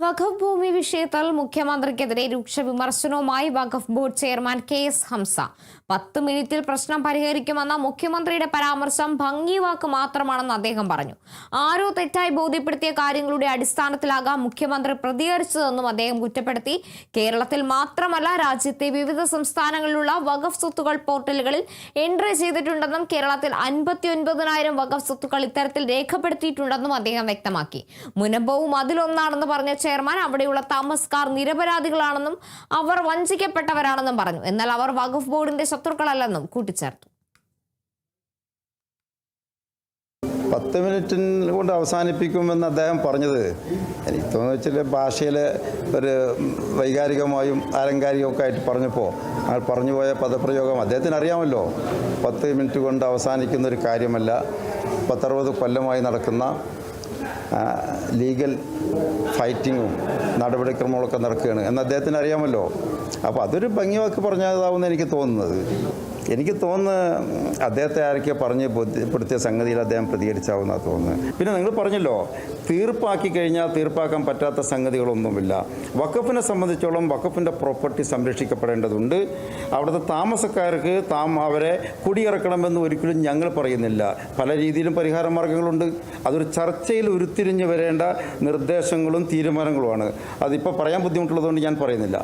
വഖഫ് ഭൂമി വിഷയത്തിൽ മുഖ്യമന്ത്രിക്കെതിരെ രൂക്ഷ വിമർശനവുമായി വഖഫ് ബോർഡ് ചെയർമാൻ KS ഹംസ 10 മിനിറ്റിൽ പ്രശ്നം പരിഹരിക്കുമെന്ന മുഖ്യമന്ത്രിയുടെ പരാമർശം ഭംഗിവാക്ക് മാത്രമാണെന്ന് അദ്ദേഹം പറഞ്ഞു. ആരോ തെറ്റായി ബോധ്യപ്പെടുത്തിയ കാര്യങ്ങളുടെ അടിസ്ഥാനത്തിലാകാം മുഖ്യമന്ത്രി പ്രതികരിച്ചതെന്നും അദ്ദേഹം കുറ്റപ്പെടുത്തി. കേരളത്തിൽ മാത്രമല്ല രാജ്യത്തെ വിവിധ സംസ്ഥാനങ്ങളിലുള്ള വഖഫ് സ്വത്തുകൾ പോർട്ടലുകളിൽ എൻട്രി ചെയ്തിട്ടുണ്ടെന്നും കേരളത്തിൽ 59,000 വഖഫ് സ്വത്തുക്കൾ ഇത്തരത്തിൽ രേഖപ്പെടുത്തിയിട്ടുണ്ടെന്നും അദ്ദേഹം വ്യക്തമാക്കി. മുനമ്പവും അതിലൊന്നാണെന്ന് പറഞ്ഞ ചെയർമാൻ അവിടെയുള്ള താമസക്കാർ നിരപരാധികളാണെന്നും അവർ വഞ്ചിക്കപ്പെട്ടവരാണെന്നും പറഞ്ഞു. എന്നാൽ അവർ വഖഫ് ബോർഡിന്റെ ശത്രുക്കളല്ലെന്നും കൂട്ടിച്ചേർത്തു. 10 മിനിറ്റ് കൊണ്ട് അവസാനിപ്പിക്കുമെന്ന് അദ്ദേഹം പറഞ്ഞത് എനിക്ക് തോന്നുന്നു ചില ഭാഷയിലെ ഒരു വൈകാരികമായും ആലങ്കാരികമൊക്കെ ആയിട്ട് പറഞ്ഞപ്പോൾ ആ പറഞ്ഞുപോയ പദപ്രയോഗം അദ്ദേഹത്തിന് അറിയാമല്ലോ. 10 മിനിറ്റ് കൊണ്ട് അവസാനിക്കുന്ന ഒരു കാര്യമല്ല. 10-60 കൊല്ലമായി നടക്കുന്ന ലീഗൽ ഫൈറ്റിങ്ങും നടപടിക്രമങ്ങളൊക്കെ നടക്കുകയാണ് എന്ന് അദ്ദേഹത്തിന് അറിയാമല്ലോ. അപ്പോൾ അതൊരു ഭംഗിവാക്ക് പറഞ്ഞതാവുമെന്ന് എനിക്ക് തോന്നുന്നത്. എനിക്ക് തോന്നുന്നു അദ്ദേഹത്തെ ആരൊക്കെ പറഞ്ഞ് ബോധ്യപ്പെടുത്തിയ സംഗതിയിൽ അദ്ദേഹം പ്രതികരിച്ചാവുമെന്നാണ് തോന്നുന്നത്. പിന്നെ നിങ്ങൾ പറഞ്ഞല്ലോ തീർപ്പാക്കി കഴിഞ്ഞാൽ തീർപ്പാക്കാൻ പറ്റാത്ത സംഗതികളൊന്നുമില്ല. വഖഫിനെ സംബന്ധിച്ചോളം വഖഫിൻ്റെ പ്രോപ്പർട്ടി സംരക്ഷിക്കപ്പെടേണ്ടതുണ്ട്. അവിടുത്തെ താമസക്കാർക്ക് അവരെ കുടിയിറക്കണമെന്ന് ഒരിക്കലും ഞങ്ങൾ പറയുന്നില്ല. പല രീതിയിലും പരിഹാര മാർഗങ്ങളുണ്ട്. അതൊരു ചർച്ചയിൽ ഉരുത്തിരിഞ്ഞ് വരേണ്ട നിർദ്ദേശങ്ങളും തീരുമാനങ്ങളുമാണ്. അതിപ്പോൾ പറയാൻ ബുദ്ധിമുട്ടുള്ളതുകൊണ്ട് ഞാൻ പറയുന്നില്ല.